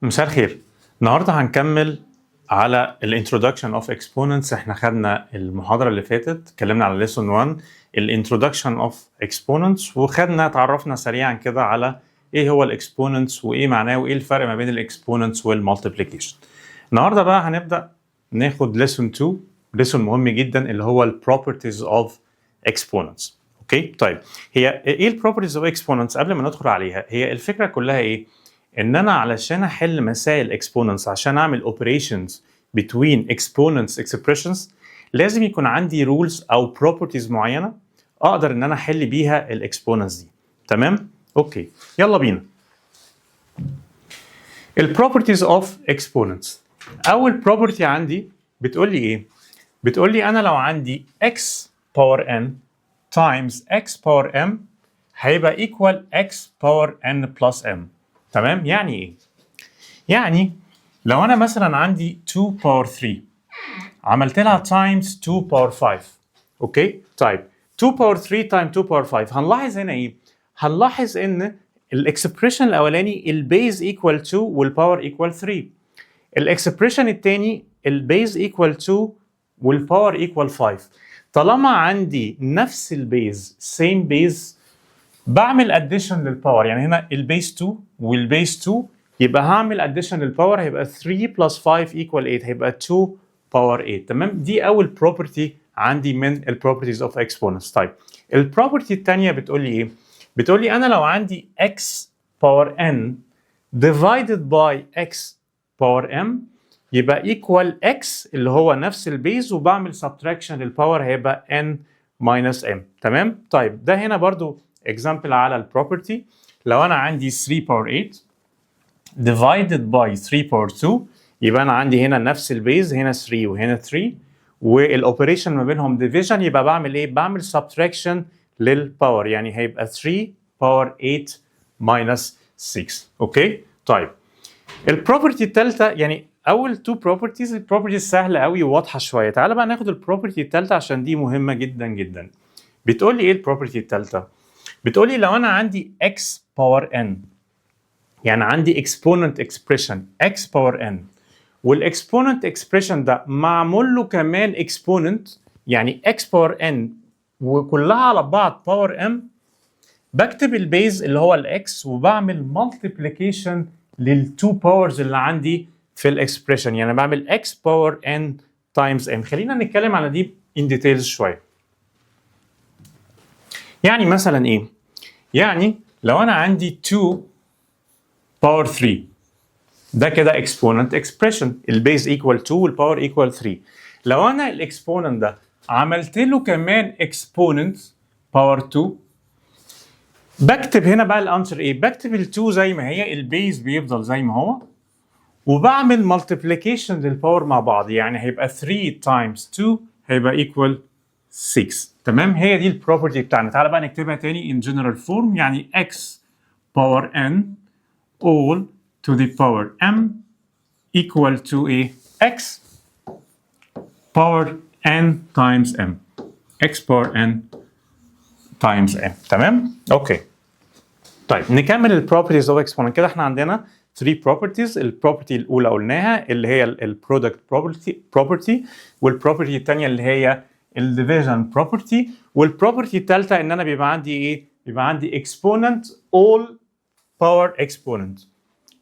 مساء الخير. النهارده هنكمل على الانترودكشن اوف اكسبوننتس. احنا خدنا المحاضره اللي فاتت اتكلمنا على ليسون 1 الانترودكشن اوف اكسبوننتس، وخدنا اتعرفنا سريعا كده على ايه هو الاكسبوننتس وايه معناه وايه الفرق ما بين الاكسبوننتس والمالتيبليكيشن. النهارده بقى هنبدا ناخد ليسون 2، ليسون مهم جدا اللي هو البروبرتيز اوف اكسبوننتس. اوكي طيب، هي ايه البروبرتيز اوف اكسبوننتس؟ قبل ما ندخل عليها، هي الفكره كلها ايه؟ ان انا علشان احل مسائل اكسبوننتس، عشان اعمل اوبريشنز between exponents expressions، لازم يكون عندي رولز او بروبرتيز معينه اقدر ان انا احل بيها الاكسبوننتس دي. تمام؟ اوكي يلا بينا. البروبرتيز اوف اكسبوننتس، اول بروبرتي عندي بتقول لي ايه؟ بتقول لي انا لو عندي x باور n times x باور m هيبقى equal x باور n plus m. تمام؟ يعني ايه؟ يعني لو انا مثلا عندي 2 باور 3 عملت لها تايمز 2 باور 5. اوكي؟ طيب 2 باور 3 تايم 2 باور 5، هنلاحظ هنا ايه؟ هنلاحظ ان الاكسبريشن الاولاني البيز ايكوال 2 والباور ايكوال 3. الاكسبريشن الثاني البيز ايكوال 2 والباور ايكوال 5. طالما عندي نفس البيز سيم بيز بعمل اديشن للباور، يعني هنا البيس 2 والبيس 2 يبقى هعمل اديشن للباور، هيبقى 3 بلس 5 ايكوال 8، هيبقى 2 باور 8. تمام؟ دي اول بروبرتي عندي من البروبرتيز اوف اكسبوننتس. طيب البروبرتي الثانيه بتقول لي ايه؟ بتقول لي انا لو عندي x باور n divided by x باور m يبقى ايكوال x اللي هو نفس البيز وبعمل سبتراكشن للباور هيبقى n minus m. تمام؟ طيب ده هنا برضو example على البروبرتي. لو انا عندي 3 باور 8 divided by 3 باور 2 يبقى انا عندي هنا نفس البيز، هنا 3 وهنا 3، والاوبريشن ما بينهم ديفيجن، يبقى بعمل ايه؟ بعمل سبتراكشن للباور، يعني هيبقى 3 باور 8 minus 6. اوكي؟ طيب البروبرتي الثالثه، يعني اول تو بروبرتيز البروبرتيز سهله قوي وواضحه شويه. تعال بقى ناخد البروبرتي الثالثه عشان دي مهمه جدا جدا. بتقول لي ايه البروبرتي الثالثه؟ بتقول لي لو انا عندي x باور n، يعني عندي exponent expression x باور n، والاكسبوننت اكسبريشن ده معمول له كمان exponent يعني x باور n وكلها على بعض باور m، بكتب البيز اللي هو الاكس وبعمل مالتيبليكيشن للتو باورز اللي عندي في الاكسبريشن، يعني بعمل x باور n تايمز m. خلينا نتكلم على دي ان ديتيلز شويه. يعني مثلا ايه؟ يعني لو انا عندي 2 باور 3 ده كده اكسبوننت اكسبريشن، البيز ايكوال 2 والباور ايكوال 3. لو انا الاكسبوننت ده عملت له كمان اكسبوننت باور 2، بكتب هنا بقى الانسر ايه؟ بكتب ال 2 زي ما هي، البيز بيفضل زي ما هو، وبعمل مالتيبليكيشن للباور مع بعض، يعني هيبقى 3 تايمز 2 هيبقى ايكوال 6. تمام؟ هي دي البروبرتي بتاعنا. تعالى بقى نكتبها تاني in general form، يعني x power n all to the power m equal to a x power n times m. x power n times m. تمام؟ اوكي. طيب نكمل البروبرتيز اوف اكسبوننت. كده احنا عندنا 3 بروبرتيز. البروبرتي الاولى قلناها اللي هي البرودكت بروبرتي، والبروبرتي الثانيه اللي هي الديفيجن بروبرتي، والبروبرتي الثالثه ان انا بيبقى عندي ايه؟ بيبقى عندي exponent all power exponent.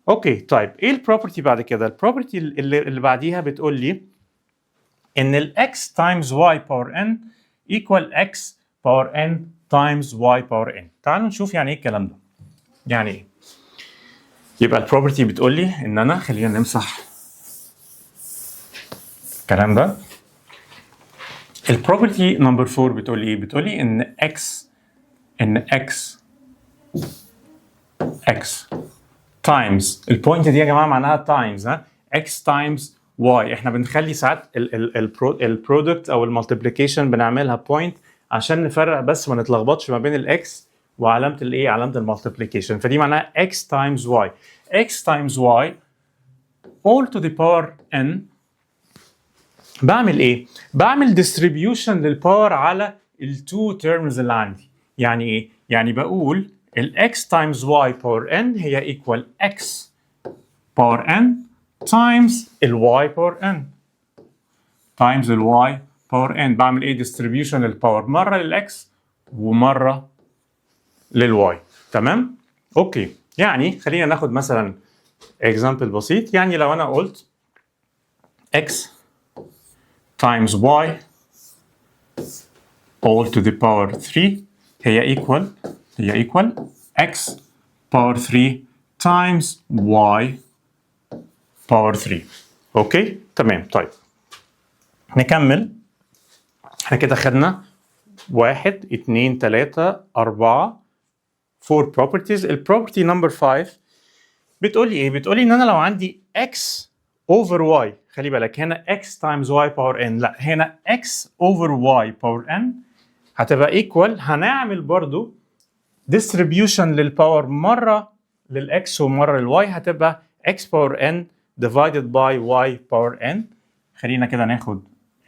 اوكي طيب ايه البروبرتي بعد كده؟ البروبرتي اللي بعديها بتقول لي ان ال x times y power n equal x power n times y power n. تعالوا نشوف يعني ايه الكلام ده. يعني ايه؟ يبقى البروبرتي بتقول لي ان انا، خلينا نمسح الكلام ده. البروبرتي نمبر 4 بتقول لي ايه؟ بتقول لي ان x تايمز، البوينت دي يا جماعه معناها تايمز، ها؟ x تايمز y. احنا بنخلي ساعات البرودكت او المالتيبليكيشن بنعملها بوينت عشان نفرق بس ما نتلخبطش ما بين الاكس وعلامه الايه؟ علامه المالتيبليكيشن. فدي معناها x تايمز y. x تايمز y all to the power n. بعمل ايه؟ بعمل distribution للباور على التو تيرمز اللي عندي. يعني ايه؟ يعني بقول ال x times y power n هي equal x باور n times ال y باور n times ال y باور n. بعمل ايه؟ distribution للباور مرة للx ومرة للy. تمام؟ اوكي، يعني خلينا ناخد مثلا example بسيط. يعني لو انا قلت x times y all to the power 3 هي equal x power 3 times y power 3. اوكي تمام. طيب نكمل. احنا كده خدنا 1 2 3 4 4 properties. البروبرتي نمبر 5 بتقول لي ايه؟ بتقول لي ان انا لو عندي x over y، خلي بالك هنا x times y power n، لا هنا x over y power n هتبقى equal، هنعمل برضو distribution للباور مرة للx ومرة للy، هتبقى x power n divided by y power n. خلينا كده ناخد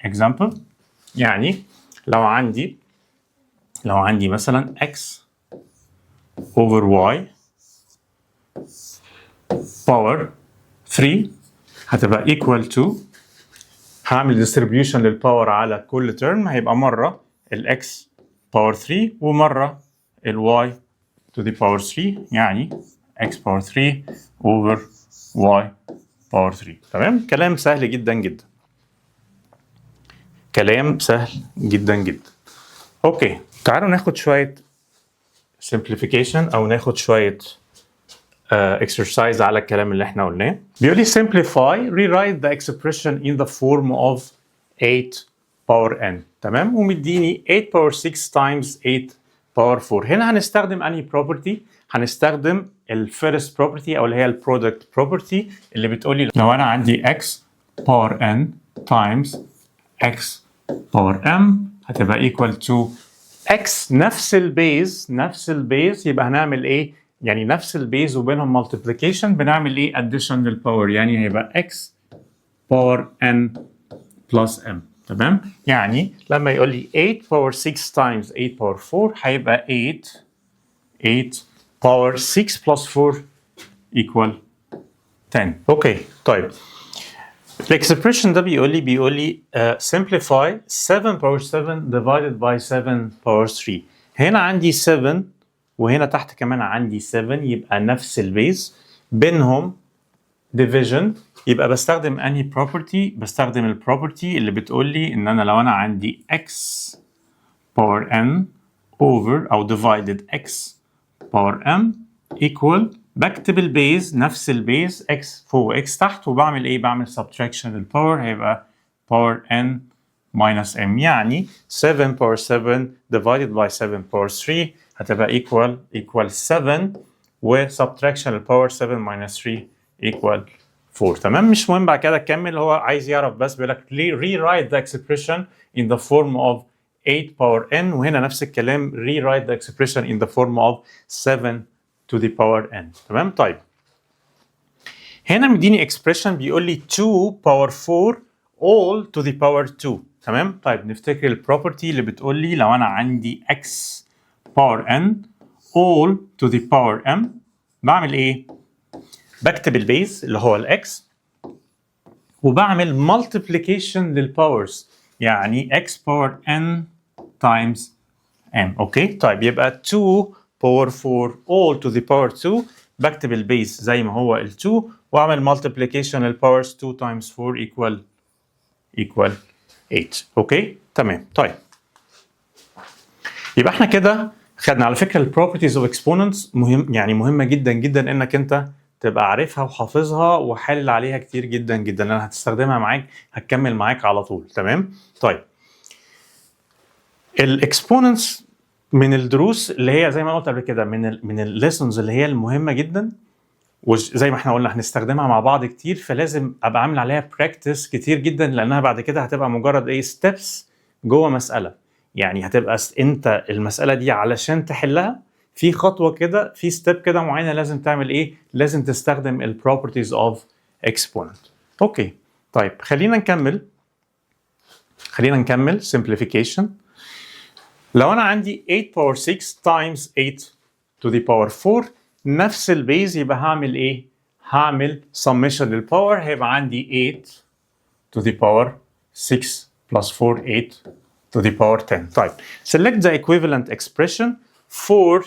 example. يعني لو عندي مثلا x over y power 3 هتبقى equal to، هعمل distribution للباور على كل term، هيبقى مرة ال x power 3 ومرة ال y to the power 3، يعني x power 3 over y power 3. تمام؟ كلام سهل جدا جدا. كلام سهل جدا جدا. اوكي، تعالوا ناخد شوية simplification او ناخد شوية exercise على الكلام اللي احنا قلناه. بيقول لي simplify rewrite the expression in the form of 8 power n. تمام؟ ومديني 8 power 6 times 8 power 4. هنا هنستخدم انهي property؟ هنستخدم الفيرست property او اللي هي البرودكت property اللي بتقول لي لو انا عندي x power n times x power m هتبقى equal to x نفس البيز يبقى هنعمل ايه؟ يعني نفس البيز وبينهم multiplication بنعمل ايه؟ addition للباور، يعني هيبقى x power n plus m. تمام؟ يعني لما يقول لي 8 power 6 times 8 power 4 هيبقى 8 power 6 plus 4 equal 10. اوكي طيب الاكسبريشن ده بيقول لي simplify 7 power 7 divided by 7 power 3. هنا عندي 7 وهنا تحت كمان عندي 7 يبقى نفس البيز بينهم division. يبقى بستخدم انهي property؟ بستخدم البروبرتي اللي بتقول لي ان انا لو انا عندي x power n over او divided x power m equal، بكتب البيز نفس البيز x فوق x تحت وبعمل ايه؟ بعمل subtraction للباور، هيبقى power n minus m، يعني 7 power 7 divided by 7 power 3 هتبقى equal 7 و subtraction للباور 7 minus 3 equal 4. تمام؟ مش مهم بعد كده تكمل، هو عايز يعرف بس بيقول لك rewrite the expression in the form of 8 power n، وهنا نفس الكلام rewrite the expression in the form of 7 to the power n. تمام؟ طيب هنا مديني expression بيقول لي 2 power 4 all to the power 2. تمام؟ طيب نفتكر البروبرتي اللي بتقول لي لو انا عندي x power n all to the power m بعمل ايه؟ بكتب البيز اللي هو الاكس وبعمل multiplication للباورز، يعني x power n times m. اوكي طيب يبقى 2 power 4 all to the power 2، بكتب البيز زي ما هو ال 2 واعمل multiplication للباورز 2 times 4 equal 8. اوكي تمام. طيب يبقى احنا كده خدنا على فكره البروبرتيز اوف اكسبوننتس، مهمه جدا جدا انك انت تبقى عارفها وحافظها وحلل عليها كتير جدا جدا، لان هتستخدمها معاك هتكمل معاك على طول. تمام؟ طيب الاكسبوننتس من الدروس اللي هي زي ما قلت قبل كده من الليسونز اللي هي المهمه جدا، وزي ما احنا قلنا هنستخدمها مع بعض كتير، فلازم ابقى عامل عليها براكتس كتير جدا، لانها بعد كده هتبقى مجرد ايه؟ ستيبس جوه مساله. يعني هتبقى انت المساله دي علشان تحلها في خطوه كده، في ستيب كده معينه لازم تعمل ايه؟ لازم تستخدم البروبرتيز اوف اكسبوننت. اوكي طيب خلينا نكمل simplification. لو انا عندي 8 power 6 times 8 to the power 4 نفس البيز، يبقى هعمل ايه؟ هعمل summation للباور هيبقى عندي 8 to the power 6 plus 4 8 to the power 10. طيب select the equivalent expression 4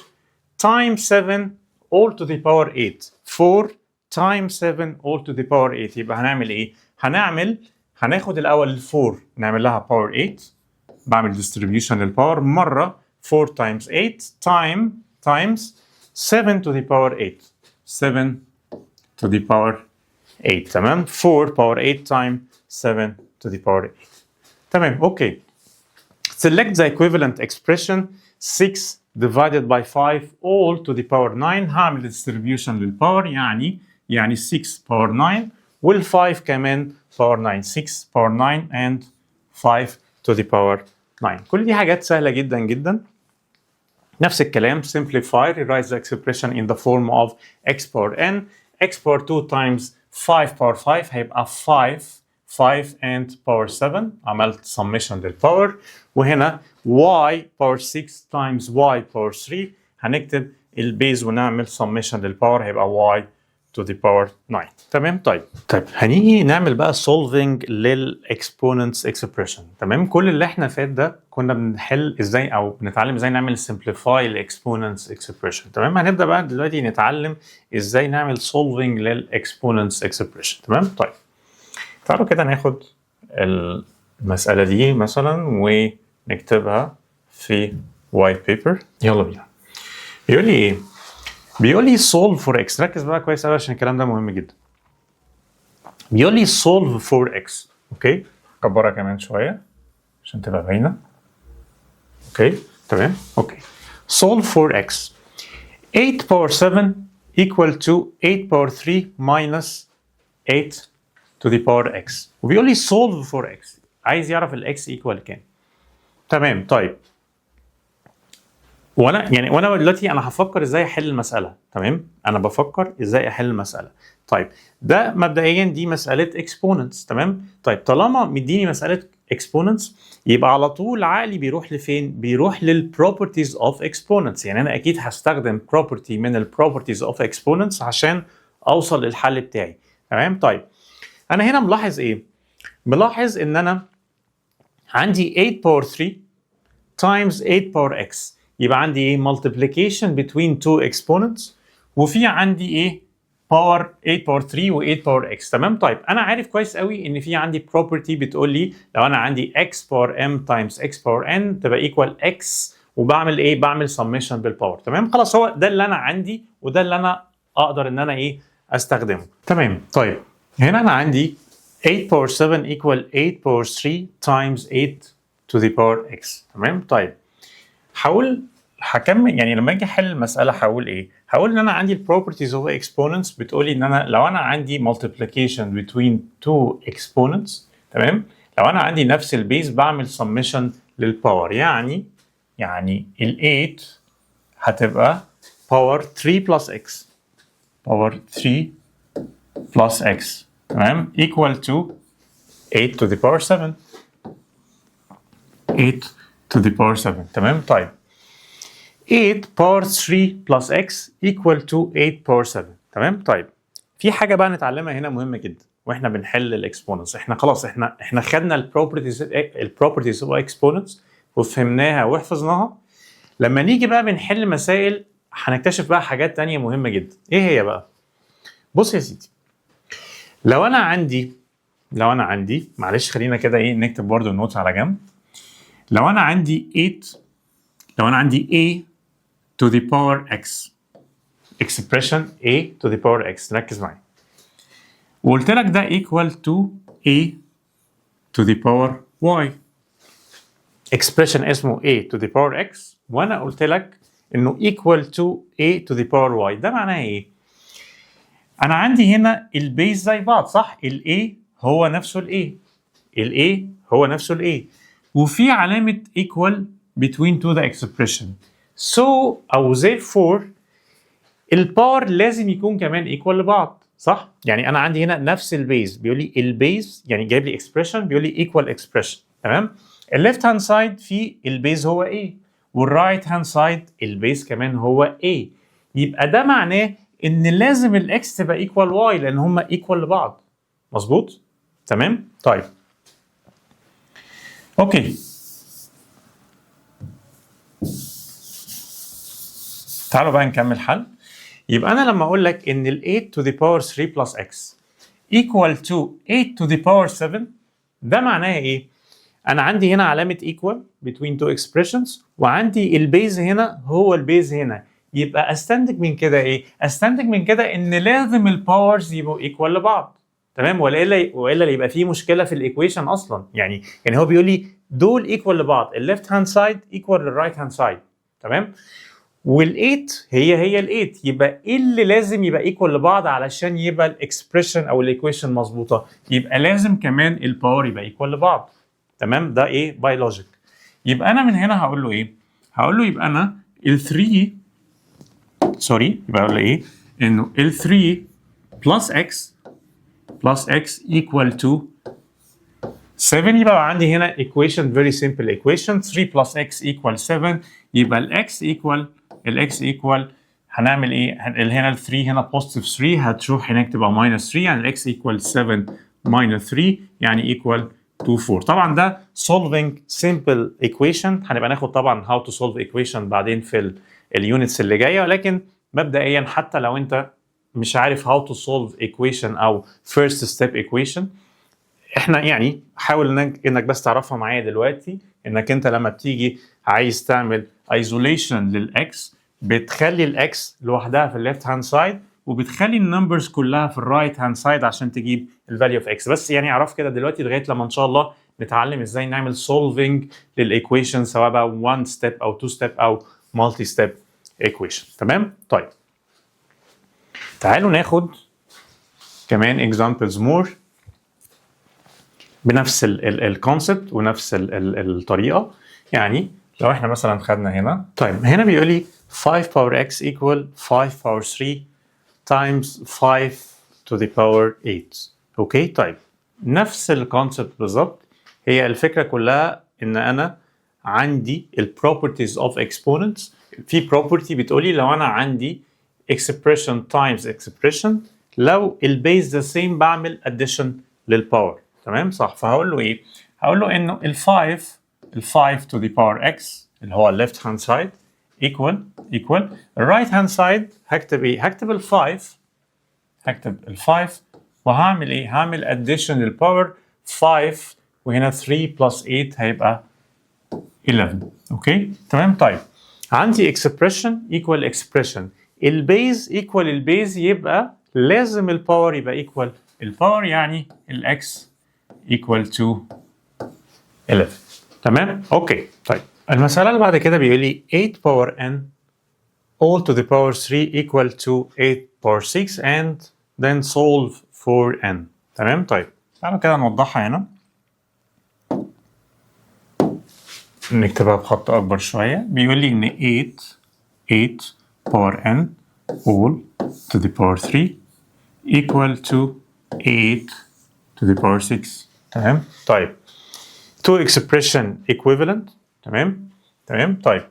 times 7 all to the power 8. 4 times 7 all to the power 8. يبقى هنعمل ايه؟ هناخد الاول ال 4 نعمل لها power 8. بعمل distribution للباور مرة 4 times 8 times 7 to the power 8. 7 to the power 8. تمام؟ 4 power 8 times 7 to the power 8. تمام اوكي. Select the equivalent expression 6 divided by 5 all to the power 9. هعمل distribution للباور يعني 6 power 9 وال 5 كمان power 9. 6 power 9 and 5 to the power 9. كل دي حاجات سهلة جدا جدا. نفس الكلام simplify rewrite the expression in the form of x power n. x power 2 times 5 power 5 هيبقى 5 and power 7. عملت summation للباور. وهنا y power 6 times y power 3 هنكتب البيز ونعمل summation للباور هيبقى y to the power 9. تمام. طيب هنيجي نعمل بقى solving للexponents expression. تمام. كل اللي احنا فات ده كنا بنحل ازاي او بنتعلم ازاي نعمل simplify للexponents expression. تمام. هنبدا بقى دلوقتي نتعلم ازاي نعمل solving للexponents expression. تمام. طيب تعالوا كده ناخد المسألة دي مثلا ونكتبها في white paper. يلا بينا. بيقول لي ايه؟ بيقول لي solve for x. ركز بقى كويس قوي عشان الكلام ده مهم جدا. بيقول لي solve for x. اوكي؟ كبرها كمان شوية عشان تبقى باينة. اوكي؟ تمام؟ اوكي. solve for x. 8 power 7 equal to 8 power 3 minus 8 to the power x. وبيقول لي solve for x. عايز يعرف ال x equal كام. تمام. طيب وانا دلوقتي انا هفكر ازاي احل المساله. تمام. انا بفكر ازاي احل المساله. طيب ده مبدئيا دي مساله exponents. تمام. طيب طالما مديني مساله exponents يبقى على طول عقلي بيروح لفين؟ بيروح للproperties of exponents. يعني انا اكيد هستخدم property من properties of exponents عشان اوصل للحل بتاعي. تمام. طيب انا هنا ملاحظ ايه؟ ملاحظ ان انا عندي 8 power 3 times 8 power x. يبقى عندي ايه؟ multiplication between two exponents وفي عندي ايه؟ power 8 power 3 و 8 power x. تمام. طيب انا عارف كويس قوي ان في عندي property بتقول لي لو انا عندي x power m times x power n تبقى equal x وبعمل ايه؟ بعمل summation بالباور. تمام. خلاص هو ده اللي انا عندي وده اللي انا اقدر ان انا ايه؟ استخدمه. تمام. طيب هنا انا عندي 8 power 7 equal 8 power 3 times 8 to the power x. تمام. طيب هكمل يعني لما اجي احل المساله هقول ايه؟ هقول ان انا عندي البروبرتيز اوف اكسبوننتس بتقول لي ان انا لو انا عندي multiplication between two exponents. تمام. لو انا عندي نفس البيز بعمل summation للباور يعني ال 8 هتبقى power 3 plus x power 3 plus x. تمام. equal to 8 to the power 7. 8 to the power 7. تمام. طيب 8 power 3 plus x equal to 8 power 7. تمام. طيب في حاجه بقى نتعلمها هنا مهمه جدا واحنا بنحل الاكسبوننتس. احنا خلاص احنا خدنا البروبرتيز اوف اكسبوننتس وفهمناها وحفظناها. لما نيجي بقى بنحل مسائل هنكتشف بقى حاجات تانية مهمه جدا. ايه هي بقى؟ بص يا سيدي، لو انا عندي معلش خلينا كده ايه نكتب برضو النوتس على جنب. لو انا عندي a to the power x expression a to the power x. ركز معايا. وقلت لك ده equal to a to the power y. expression اسمه a to the power x وانا قلت لك انه equal to a to the power y. ده معناه ايه؟ انا عندي هنا البيز زي بعض صح؟ ال a هو نفسه ال a وفي علامة equal between to the expression. So أو therefore الباور لازم يكون كمان equal لبعض صح؟ يعني أنا عندي هنا نفس البيز بيقول لي البيز يعني جايب لي expression بيقول لي equal expression. تمام؟ الليفت هاند سايد في البيز هو A والرايت هاند سايد البيز كمان هو A. يبقى ده معناه ان لازم الاكس تبقى ايكوال واي لان هما ايكوال لبعض. مظبوط؟ تمام؟ طيب. اوكي. تعالوا بقى نكمل حل. يبقى انا لما اقول لك ان ال 8 to the power 3 plus x equal to 8 to the power 7 ده معناها ايه؟ انا عندي هنا علامه equal between two expressions وعندي البيز هنا هو البيز هنا. يبقى استنتج من كده ايه؟ استنتج من كده ان لازم الباورز يبقوا ايكوال لبعض. تمام؟ والا يبقى في مشكله في الايكويشن اصلا. يعني هو بيقول لي دول ايكوال لبعض، الليفت هاند سايد ايكوال للرايت هاند سايد. تمام؟ وال8 هي ال8 يبقى ايه اللي لازم يبقى ايكوال لبعض علشان يبقى الاكسبريشن او الايكويشن مظبوطه؟ يبقى لازم كمان الباور يبقى ايكوال لبعض. تمام؟ ده ايه؟ باي لوجيك. يبقى انا من هنا هقول له ايه؟ هقول له يبقى انا ال3 يبقى اقول له ايه؟ انه ال3 plus x equal to 7. يبقى عندي هنا equation very simple equation 3 plus x equal 7. يبقى ال x equal هنعمل ايه؟ هنا ال 3 هنا positive 3 هتروح هناك تبقى minus 3 يعني ال x equal 7 minus 3 يعني equal to 4. طبعا ده solving simple equation. هنبقى ناخد طبعا how to solve equation بعدين في اليونتس اللي جايه، ولكن مبدئيا حتى لو انت مش عارف how to solve equation او first step equation احنا يعني حاول انك بس تعرفها معايا دلوقتي، انك انت لما بتيجي عايز تعمل isolation للاكس بتخلي الاكس لوحدها في الليفت هاند سايد وبتخلي النمبرز كلها في الرايت هاند سايد عشان تجيب الفاليو اوف اكس. بس يعني اعرف كده دلوقتي لغايه لما ان شاء الله نتعلم ازاي نعمل solving للايكويشن سواء بقى one step او two step او multi step equation. تمام؟ طيب تعالوا ناخد كمان examples more بنفس الكونسبت ونفس الطريقه. يعني لو احنا مثلا خدنا هنا، طيب هنا بيقول لي 5 power x equal 5 power 3 times 5 to the power 8. اوكي؟ طيب نفس الكونسبت بالظبط. هي الفكره كلها ان انا عندي البروبرتيز اوف exponents. في بروبرتي بتقول لي لو انا عندي expression times expression لو البيز ذا سيم بعمل addition للباور. تمام؟ صح. فهقول له ايه؟ هقول له انه ال 5 to the power x اللي هو left hand side equal right hand side هكتب ايه؟ هكتب ال 5 وهعمل ايه؟ هعمل addition للباور 5 وهنا 3 plus 8 هيبقى 11. اوكي؟ تمام؟ طيب عندي expression equal expression البيز equal البيز يبقى لازم الباور يبقى equal الباور يعني الاكس equal to 11. تمام؟ اوكي. طيب المسألة اللي بعد كده بيقول لي 8 power n all to the power 3 equal to 8 power 6 and then solve for n. تمام؟ طيب تعالوا كده نوضحها هنا. نكتبها بخط أكبر شوية. بيقول لي إن 8 power n all to the power 3 equal to 8 to the power 6. تمام؟ طيب two expression equivalent. تمام؟ طيب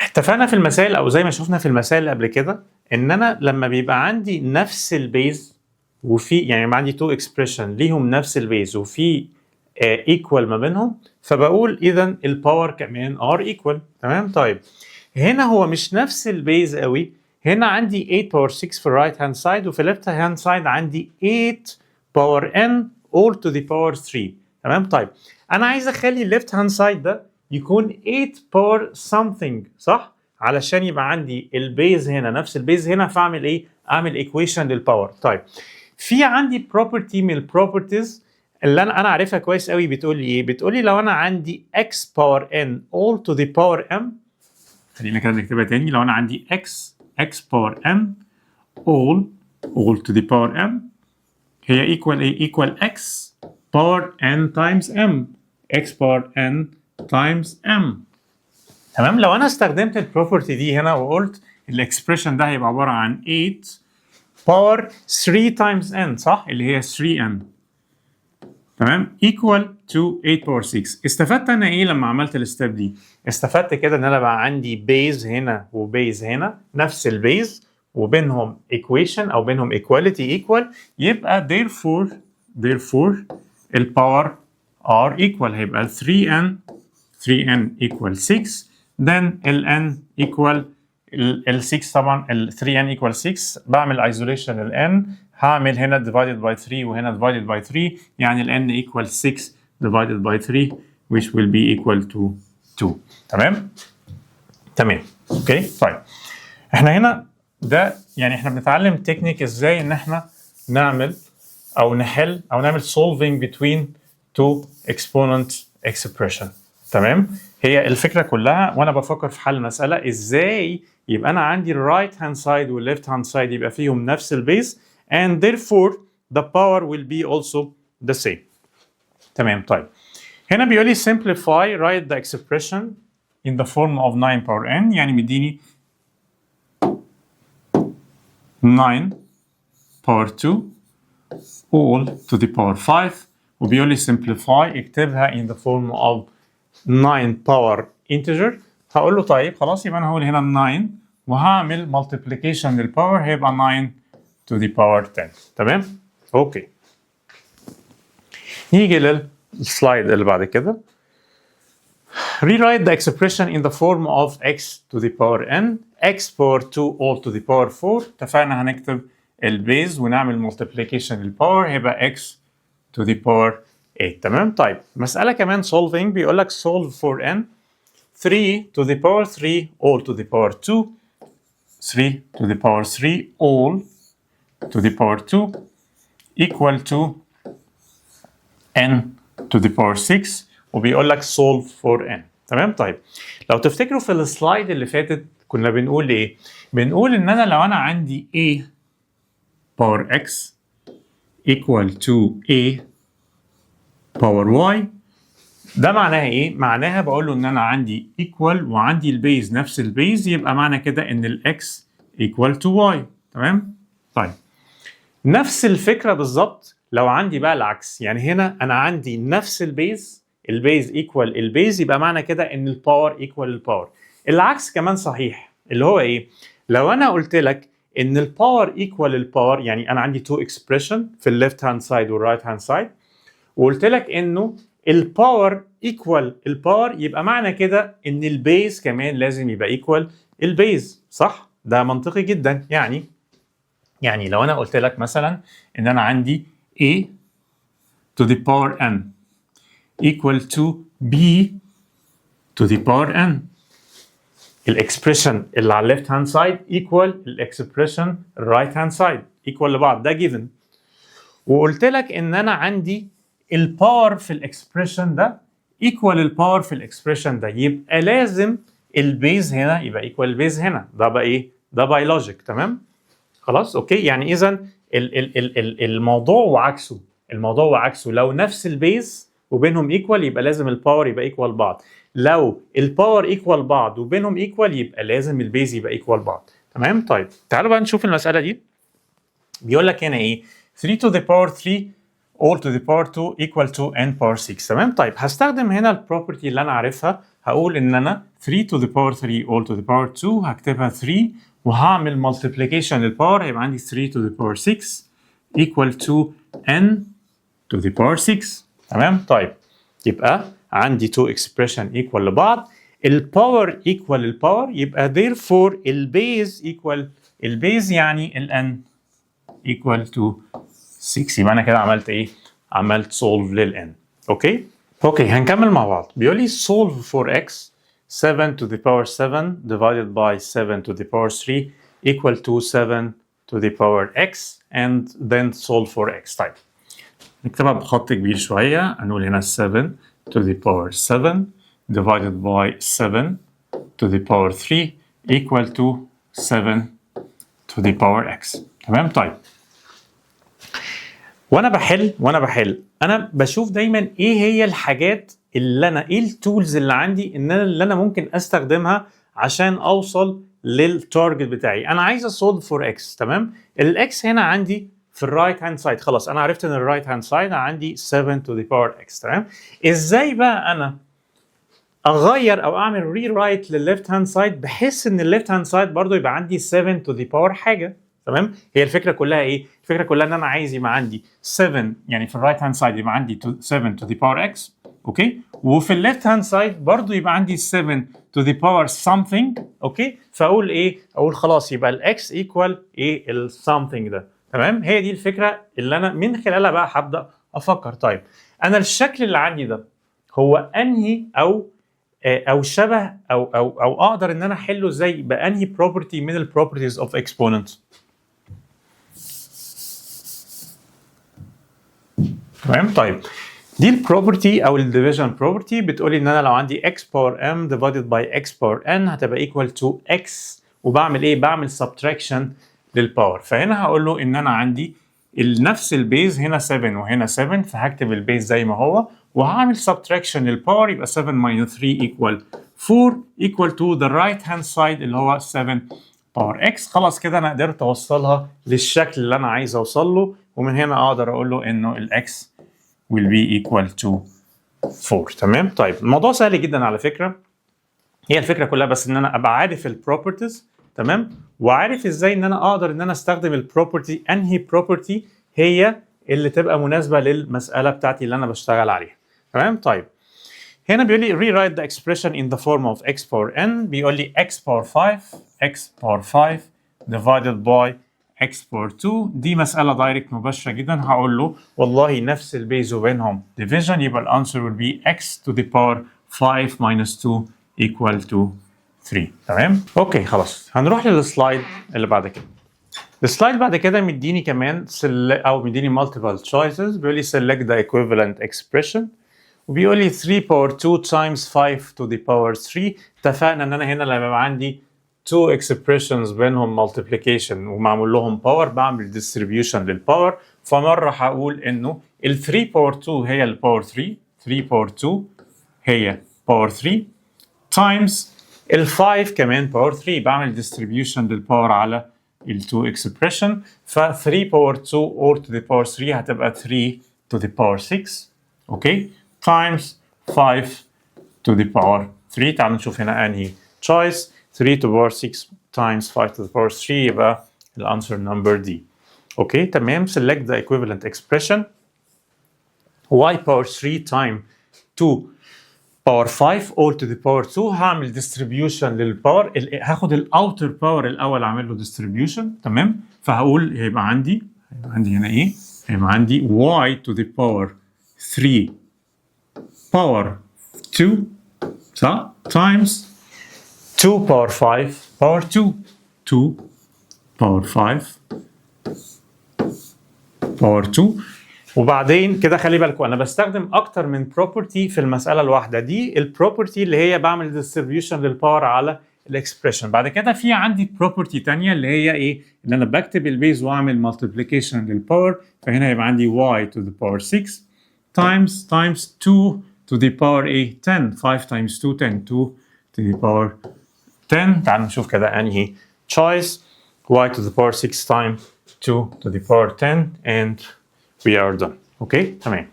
اتفقنا في المسائل او زي ما شفنا في المسائل اللي قبل كده ان انا لما بيبقى عندي نفس البيز وفي يعني عندي two expression ليهم نفس البيز وفي equal ما بينهم فبقول اذا الباور كمان are equal. تمام؟ طيب هنا هو مش نفس البيز قوي. هنا عندي 8 باور 6 في الرايت هاند سايد وفي الليفت هاند سايد عندي 8 باور n all to the power 3. تمام؟ طيب انا عايز اخلي الليفت هاند سايد ده يكون 8 باور something صح؟ علشان يبقى عندي البيز هنا نفس البيز هنا فاعمل ايه؟ اعمل ايكويشن للباور. طيب في عندي بروبرتي من البروبرتيز اللي انا عارفها كويس قوي بتقول لي ايه؟ بتقول لي لو انا عندي x باور n all to the power m. خلينا كده نكتبها تاني. لو انا عندي x باور n all to the power m هي equal ايه؟ equal x باور n times m. x باور n times m. تمام؟ لو انا استخدمت البروبرتي دي هنا وقلت الاكسبريشن ده هيبقى عباره عن 8 باور 3 times n صح؟ اللي هي 3n. تمام؟ equal to 8 باور 6. استفدت انا ايه لما عملت الستيب دي؟ استفدت كده ان انا بقى عندي بيز هنا وبيز هنا نفس البيز وبينهم equation او بينهم equality equal، يبقى therefore الباور are equal، هيبقى 3n equal 6، then n equal ال 6 طبعا ال 3n equal 6، بعمل isolation ال n، هعمل هنا divided by 3 وهنا divided by 3، يعني ال n equal 6 divided by 3 which will be equal to 2. تمام اوكي. طيب احنا هنا ده يعني احنا بنتعلم تكنيك ازاي ان احنا نعمل او نحل او نعمل solving between two exponent expression. تمام، هي الفكره كلها وانا بفكر في حل مساله ازاي يبقى انا عندي right hand side وال left hand side يبقى فيهم نفس البيز and therefore the power will be also the same. تمام. طيب هنا بيقول لي simplify write the expression in the form of 9 power n، يعني مديني 9 power 2 all to the power 5، وبيقول لي simplify اكتبها in the form of 9 power integer. هقول له طيب خلاص يبقى انا هقول هنا 9 وهعمل multiplication للباور هيبقى 9 to the power 10. تمام؟ اوكي. نيجي للسلايد اللي بعد كده. Rewrite the expression in the form of x to the power n x power 2 all to the power 4. اتفقنا هنكتب البيز ونعمل multiplication للباور هيبقى x to the power 8. تمام. طيب مسألة كمان solving بيقول لك solve for n 3 to the power 3 all to the power 2 3 to the power 3 all to the power 2 equal to n to the power 6، وبيقول لك solve for n. تمام. طيب لو تفتكروا في السلايد اللي فاتت كنا بنقول ايه؟ بنقول ان انا لو انا عندي a power x equal to a power y، ده معناها ايه؟ معناها بقول له ان انا عندي equal وعندي البيز نفس البيز، يبقى معنى كده ان ال x equal to y. تمام؟ طيب نفس الفكرة بالظبط لو عندي بقى العكس، يعني هنا انا عندي نفس البيز ايكوال البيز، يبقى معنى كده ان الباور ايكوال الباور. العكس كمان صحيح، اللي هو ايه؟ لو انا قلت لك ان الباور ايكوال الباور، يعني انا عندي تو اكسبريشن في الليفت هاند سايد والرايت هاند سايد، وقلت لك انه الباور ايكوال الباور، يبقى معنى كده ان البيز كمان لازم يبقى ايكوال البيز. صح؟ ده منطقي جدا. يعني لو انا قلت لك مثلا ان انا عندي a to the power n equal to b to the power n، الاكسبريشن اللي على الليفت هاند سايد ايكوال الاكسبريشن الرايت هاند سايد، ايكوال لبعض، ده جيفن. وقلت لك ان انا عندي الباور في الاكسبريشن ده ايكوال الباور في الاكسبريشن ده، يبقى لازم البيز هنا يبقى ايكوال البيز هنا. ده بقى ايه؟ ده باي لوجيك. تمام؟ خلاص اوكي. يعني اذا الموضوع وعكسه، لو نفس البيز وبينهم ايكوال يبقى لازم الباور يبقى ايكوال بعض، لو الباور ايكوال بعض وبينهم ايكوال يبقى لازم البيز يبقى ايكوال بعض. تمام. طيب تعالوا بقى نشوف المساله دي. بيقول لك هنا ايه؟ 3 to the power 3 all to the power 2 equal to n power 6. تمام. طيب هستخدم هنا البروبرتي اللي انا عارفها، هقول ان انا 3 to the power 3 all to the power 2 هكتبها 3 وهعمل multiplication للباور، هيبقى عندي 3 to the power 6 equal to n to the power 6. تمام. طيب يبقى عندي two expression equal لبعض، الباور equal الباور، يبقى therefore البيز equal البيز، يعني ال n equal to 6. يبقى انا كده عملت ايه؟ عملت solve لل n. اوكي هنكمل مع بعض. بيقول لي solve for x 7 to the power 7 divided by 7 to the power 3 equal to 7 to the power x and then solve for x. طيب نكتبها بخط كبير شوية، هنقول هنا 7 to the power 7 divided by 7 to the power 3 equal to 7 to the power x. تمام. طيب وانا بحل انا بشوف دايما ايه هي الحاجات اللي انا ايه التولز اللي عندي اللي انا ممكن استخدمها عشان اوصل للتارجت بتاعي. انا عايز اصولف فور اكس. تمام. الاكس هنا عندي في الرايت هاند سايد، خلاص انا عرفت ان الرايت هاند سايد عندي 7 to the power x. تمام. ازاي بقى انا اغير او اعمل ري رايت للليفت هاند سايد بحيث ان الليفت هاند سايد برضو يبقى عندي 7 تو ذا باور حاجه. تمام. هي الفكره كلها ايه؟ الفكره كلها ان انا عايز يبقى عندي 7 يعني في الرايت هاند سايد يبقى عندي 7 تو ذا باور اكس. اوكي. وفي الليفت هاند سايد برضو يبقى عندي 7 تو ذا باور something. اوكي. فاقول ايه؟ اقول خلاص يبقى الاكس ايكوال ايه السامثينج ده. تمام. هي دي الفكره اللي انا من خلالها بقى هبدا افكر. طيب انا الشكل اللي عندي ده هو انهي او شبه او اقدر ان انا احله ازاي بانهي بروبرتي من البروبرتيز اوف اكسبوننت. تمام. طيب دي البروبرتي او الديفيجن بروبرتي بتقولي ان انا لو عندي x باور m divided by x باور n هتبقى equal to x وبعمل ايه؟ بعمل subtraction للباور. فهنا هقول له ان انا عندي نفس البيز هنا 7 وهنا 7 فهكتب البيز زي ما هو وهعمل subtraction للباور يبقى 7 minus 3 equal 4 equal to the right hand side اللي هو 7 باور x. خلاص كده انا قدرت اوصلها للشكل اللي انا عايز اوصل له ومن هنا اقدر اقول له انه الاكس will be equal to 4. تمام. طيب الموضوع سهل جدا على فكره. هي الفكره كلها بس ان انا ابقى عارف البروبرتيز. تمام. وعارف ازاي ان انا اقدر ان انا استخدم البروبرتي انهي بروبرتي هي اللي تبقى مناسبه للمساله بتاعتي اللي انا بشتغل عليها. تمام. طيب هنا بيقول لي rewrite the expression in the form of x power n. بيقول لي x power 5 divided by x power 2. دي مسألة دايركت مباشرة جدا. هقول له والله نفس البيز وبينهم division يبقى الانسر will be x to the power 5 minus 2 equal to 3. تمام؟ اوكي خلاص هنروح للسلايد اللي بعد كده. السلايد بعد كده مديني كمان او مديني multiple choices. بيقول لي select the equivalent expression وبيقول لي 3 power 2 times 5 to the power 3. اتفقنا ان انا هنا لما يبقى عندي two expressions بينهم multiplication ومعمول لهم power بعمل distribution للباور. فمره هقول انه ال 3 power 2 هي الباور 3 power 2 هي power 3 times ال 5 كمان power 3 بعمل distribution للباور على ال 2 expression. ف 3 power 2 or to the power 3 هتبقى 3 to the power 6. اوكي times 5 to the power 3. تعالوا نشوف هنا انهي choice. 3 to the power 6 times 5 to the power 3 يبقى الانسر نمبر D. اوكي تمام. select the equivalent expression y power 3 time 2 power 5 all to the power 2. هعمل distribution للباور. هاخد الاوتر باور الاول اعمل له distribution. تمام. فهقول هيبقى عندي هنا ايه؟ هيبقى عندي y to the power 3 power 2 صح times 2 power 5 power 2 power 5 power 2. وبعدين كده خلي بالكم انا بستخدم اكتر من بروبرتي في المساله الواحده. دي البروبرتي اللي هي بعمل ديستريبيوشن للباور على الاكسبريشن. بعد كده في عندي بروبرتي ثانيه اللي هي ايه؟ ان انا بكتب البيز واعمل مالتيبليكيشن للباور. فهنا هيبقى عندي y to the power 6 times 2 to the power ايه 10. 5 times 2 10 2 to the power 10. تعالوا نشوف كده انهي choice. y to the power 6 times 2 to the power 10 and we are done. اوكي تمام.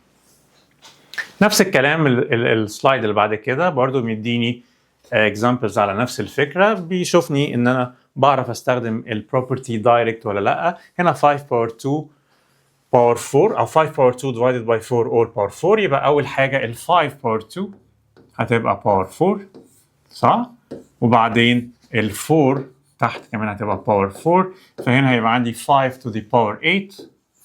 نفس الكلام السلايد اللي بعد كده برضو مديني examples على نفس الفكره. بيشوفني ان انا بعرف استخدم البروبرتي دايركت ولا لا. هنا 5 power 2 power 4 او 5 power 2 divided by 4 all power 4. يبقى اول حاجه ال 5 power 2 هتبقى power 4 صح؟ وبعدين ال 4 تحت كمان هتبقى power 4. فهنا هيبقى عندي 5 to the power 8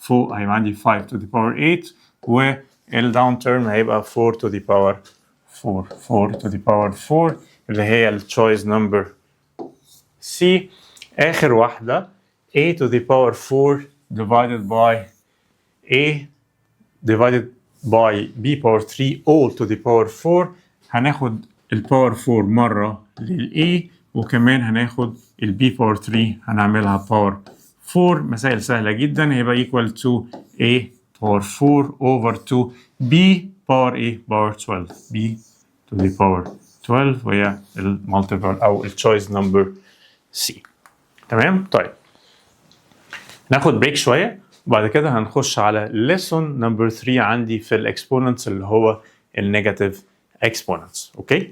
فوق هيبقى عندي 5 to the power 8 والداون تيرم هيبقى 4 to the power 4 to the power 4 اللي هي التشويس نمبر C. آخر واحدة A to the power 4 divided by A divided by B power 3 all to the power 4. هناخد الباور 4 مرة لل A وكمان هناخد ال B power 3 هنعملها باور 4. مسائل سهلة جدا. هيبقى equal to A power 4 over 2 B power A power 12 B to the power 12 وهي المالتيبل أو التشويس نمبر C. تمام؟ طيب ناخد بريك شوية وبعد كده هنخش على lesson نمبر 3 عندي في الإكسبوننتس اللي هو النيجاتيف exponents. أوكي؟